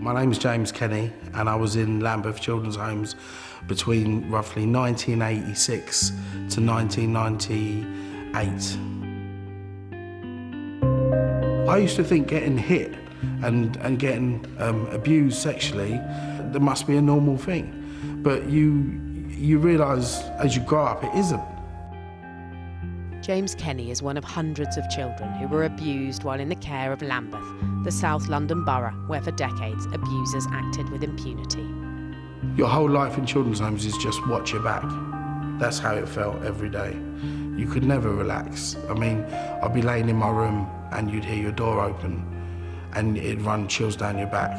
My name's James Kenny, and I was in Lambeth Children's Homes between roughly 1986 to 1998. I used to think getting hit and getting abused sexually, there must be a normal thing. But you realise as you grow up, it isn't. James Kenny is one of hundreds of children who were abused while in the care of Lambeth, the South London Borough, where for decades abusers acted with impunity. Your whole life in children's homes is just watch your back. That's how it felt every day. You could never relax. I mean, I'd be laying in my room and you'd hear your door open and it'd run chills down your back.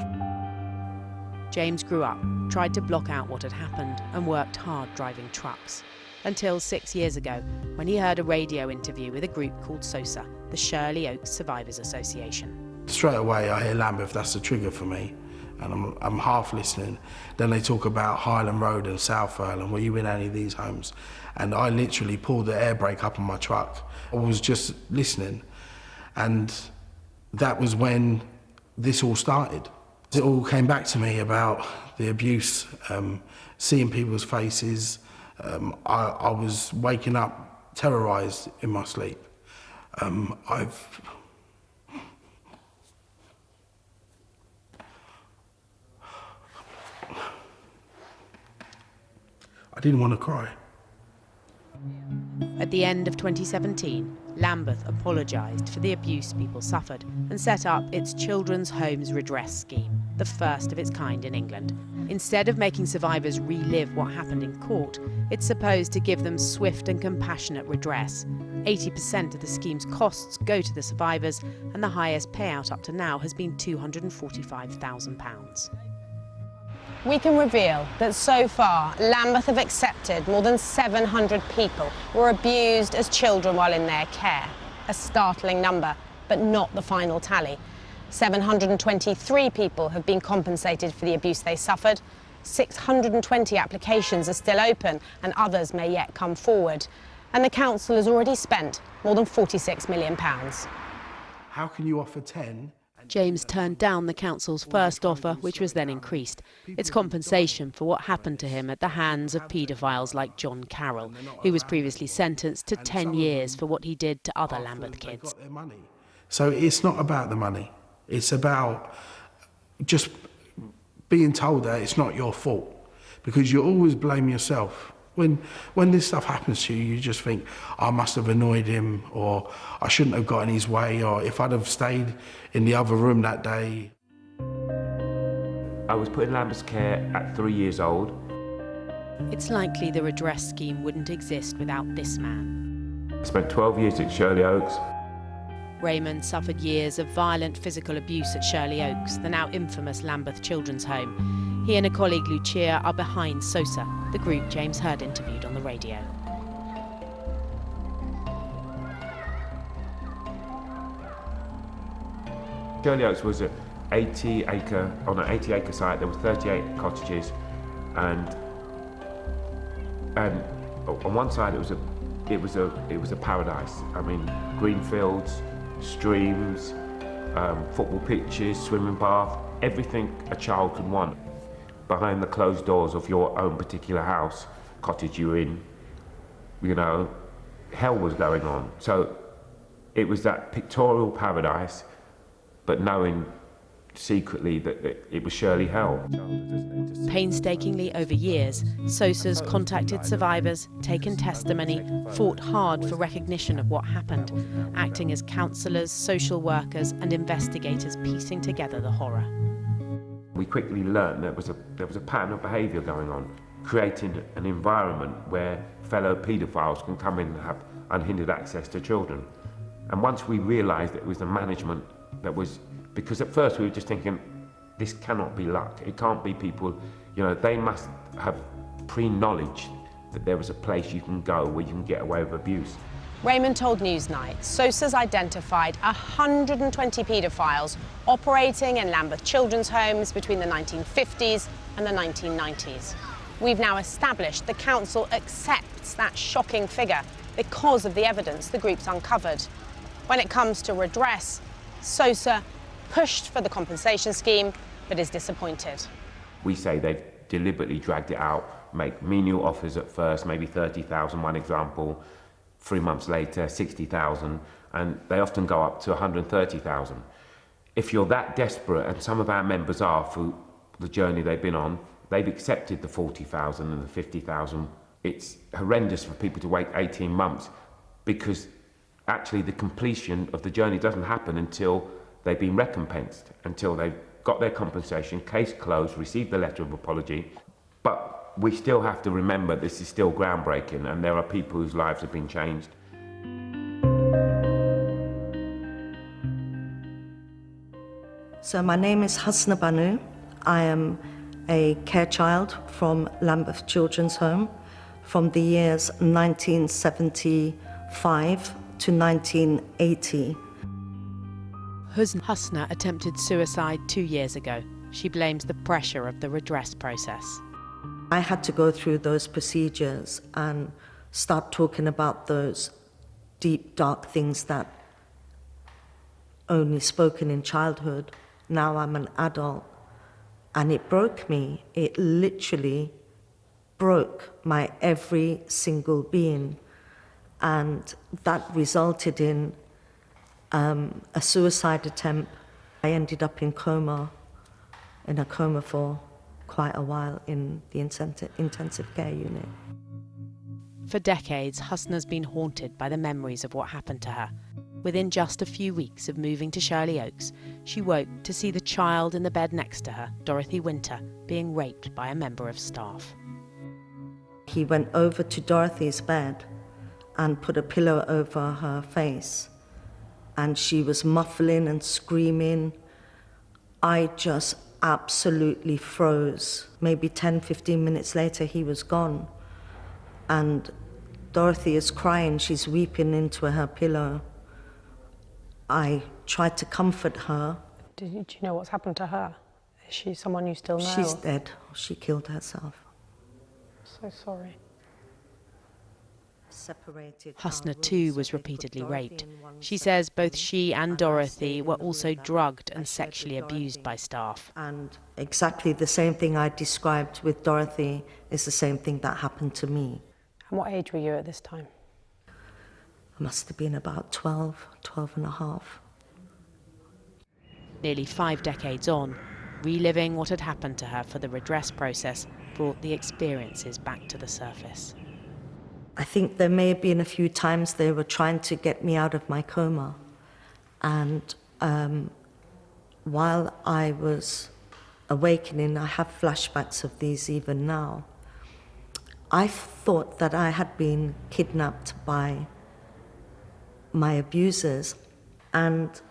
James grew up, tried to block out what had happened and worked hard driving trucks. Until 6 years ago, when he heard a radio interview with a group called SOSA, the Shirley Oaks Survivors Association. Straight away I hear Lambeth, that's the trigger for me, and I'm half listening. Then they talk about Highland Road and South Furlong, were you in any of these homes? And I literally pulled the air brake up on my truck. I was just listening, and that was when this all started. It all came back to me about the abuse, seeing people's faces. I was waking up terrorised in my sleep. I didn't want to cry. At the end of 2017, Lambeth apologised for the abuse people suffered and set up its Children's Homes Redress scheme, the first of its kind in England. Instead of making survivors relive what happened in court, it's supposed to give them swift and compassionate redress. 80% of the scheme's costs go to the survivors, and the highest payout up to now has been £245,000. We can reveal that so far, Lambeth have accepted more than 700 people who were abused as children while in their care. A startling number, but not the final tally. 723 people have been compensated for the abuse they suffered. 620 applications are still open and others may yet come forward. And the council has already spent more than £46 million. How can you offer 10? James turned down the council's first offer, which was then increased. It's compensation for what happened to him at the hands of paedophiles like John Carroll, who was previously sentenced to 10 years for what he did to other Lambeth kids. So it's not about the money. It's about just being told that it's not your fault, because you always blame yourself. When this stuff happens to you, you just think, I must have annoyed him, or I shouldn't have got in his way, or if I'd have stayed in the other room that day. I was put in Lambeth's care at 3 years old. It's likely the redress scheme wouldn't exist without this man. I spent 12 years at Shirley Oaks. Raymond suffered years of violent physical abuse at Shirley Oaks, the now infamous Lambeth Children's Home. He and a colleague, Lucia, are behind SOSA, the group James heard interviewed on the radio. Shirley Oaks was on an 80-acre site. There were 38 cottages, and on one side it was a paradise. I mean, green fields, streams, football pitches, swimming bath, everything a child could want. Behind the closed doors of your own particular house, cottage you're in, you know, hell was going on. So it was that pictorial paradise, but knowing secretly that it was Shirley hell. Painstakingly over years, SOSA's contacted survivors, taken testimony, fought hard for recognition of what happened, acting as counsellors, social workers and investigators piecing together the horror. We quickly learned there was a pattern of behaviour going on, creating an environment where fellow paedophiles can come in and have unhindered access to children. And once we realised that it was the management that was, because at first we were just thinking, this cannot be luck, it can't be people, you know, they must have pre-knowledge that there was a place you can go where you can get away with abuse. Raymond told Newsnight SOSA's identified 120 paedophiles operating in Lambeth children's homes between the 1950s and the 1990s. We've now established the council accepts that shocking figure because of the evidence the group's uncovered. When it comes to redress, SOSA pushed for the compensation scheme but is disappointed. We say they've deliberately dragged it out, make menial offers at first, maybe 30,000, one example, 3 months later, 60,000, and they often go up to 130,000. If you're that desperate, and some of our members are through the journey they've been on, they've accepted the 40,000 and the 50,000. It's horrendous for people to wait 18 months because actually the completion of the journey doesn't happen until they've been recompensed, until they've got their compensation, case closed, received the letter of apology. But we still have to remember this is still groundbreaking and there are people whose lives have been changed. So my name is Hasna Banu. I am a care child from Lambeth Children's Home from the years 1975 to 1980. Hasna attempted suicide 2 years ago. She blames the pressure of the redress process. I had to go through those procedures and start talking about those deep, dark things that only spoken in childhood. Now I'm an adult, and it broke me. It literally broke my every single being, and that resulted in a suicide attempt. I ended up in a coma for quite a while in the intensive care unit. For decades, Hasna's been haunted by the memories of what happened to her. Within just a few weeks of moving to Shirley Oaks, she woke to see the child in the bed next to her, Dorothy Winter, being raped by a member of staff. He went over to Dorothy's bed and put a pillow over her face, and she was muffling and screaming. I just absolutely froze. Maybe 10-15 minutes later, he was gone. And Dorothy is crying, she's weeping into her pillow. I tried to comfort her. Do you know what's happened to her? Is she someone you still know? She's dead. She killed herself. So sorry. Separated. Hasna too was repeatedly raped. She says both she and Dorothy were also drugged and sexually abused by staff. And exactly the same thing I described with Dorothy is the same thing that happened to me. And what age were you at this time? I must have been about 12 and a half. Nearly 5 decades on, reliving what had happened to her for the redress process brought the experiences back to the surface. I think there may have been a few times they were trying to get me out of my coma. And while I was awakening, I have flashbacks of these even now. I thought that I had been kidnapped by my abusers, and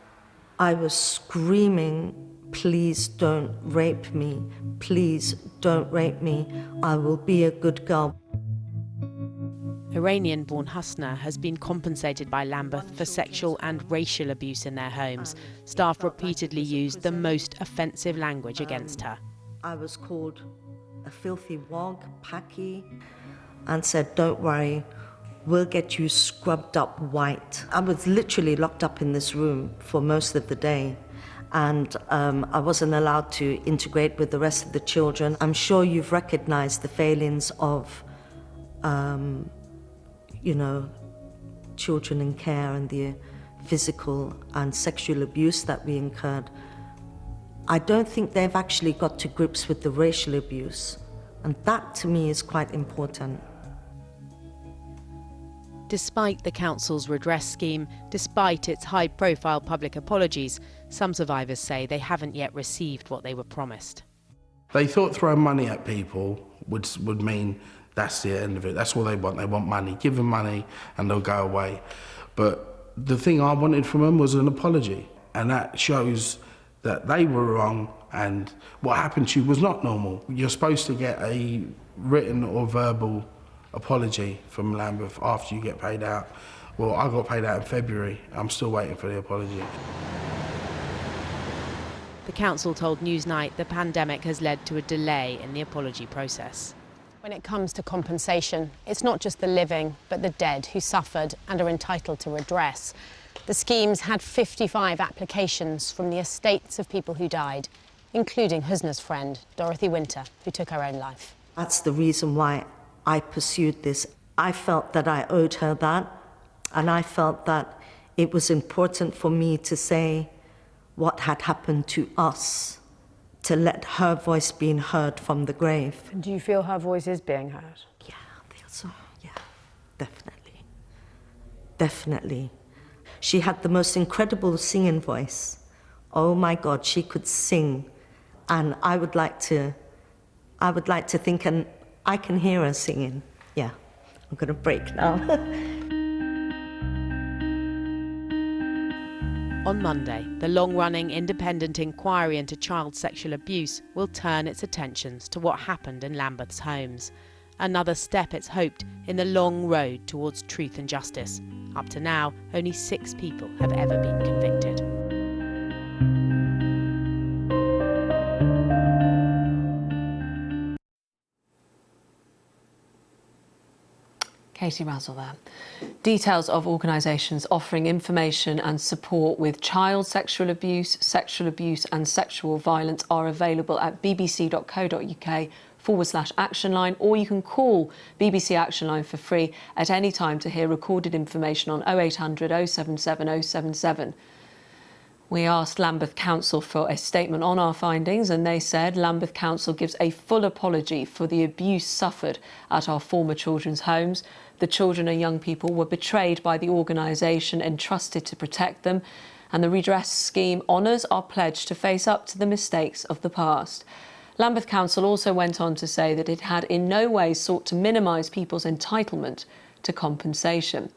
I was screaming, "Please don't rape me, please don't rape me, I will be a good girl." Iranian-born Hasna has been compensated by Lambeth for sexual and racial abuse in their homes. Staff repeatedly used the most offensive language against her. I was called a filthy wog, packy, and said, "Don't worry, we'll get you scrubbed up white." I was literally locked up in this room for most of the day, and I wasn't allowed to integrate with the rest of the children. I'm sure you've recognized the failings of children in care and the physical and sexual abuse that we incurred. I don't think they've actually got to grips with the racial abuse, and that to me is quite important. Despite the council's redress scheme, despite its high-profile public apologies, some survivors say they haven't yet received what they were promised. They thought throwing money at people would mean that's the end of it. That's all they want. They want money. Give them money and they'll go away. But the thing I wanted from them was an apology. And that shows that they were wrong and what happened to you was not normal. You're supposed to get a written or verbal apology from Lambeth after you get paid out. Well, I got paid out in February. I'm still waiting for the apology. The council told Newsnight the pandemic has led to a delay in the apology process. When it comes to compensation, it's not just the living, but the dead who suffered and are entitled to redress. The schemes had 55 applications from the estates of people who died. including Husna's friend, Dorothy Winter, who took her own life. That's the reason why I pursued this. I felt that I owed her that, and I felt that it was important for me to say what had happened to us, to let her voice be heard from the grave. And do you feel her voice is being heard? Yeah, I feel so. Yeah, definitely. Definitely. She had the most incredible singing voice. Oh my God, she could sing. And I would like to think, and I can hear her singing. Yeah, I'm gonna break now. On Monday, the long-running independent inquiry into child sexual abuse will turn its attentions to what happened in Lambeth's homes. Another step, it's hoped, in the long road towards truth and justice. Up to now, only 6 people have ever been convicted. Katie Razzall there. Details of organisations offering information and support with child sexual abuse and sexual violence are available at bbc.co.uk/action line, or you can call BBC Action Line for free at any time to hear recorded information on 0800 077 077. We asked Lambeth Council for a statement on our findings, and they said Lambeth Council gives a full apology for the abuse suffered at our former children's homes. The children and young people were betrayed by the organisation entrusted to protect them, and the Redress scheme honours our pledge to face up to the mistakes of the past. Lambeth Council also went on to say that it had in no way sought to minimise people's entitlement to compensation.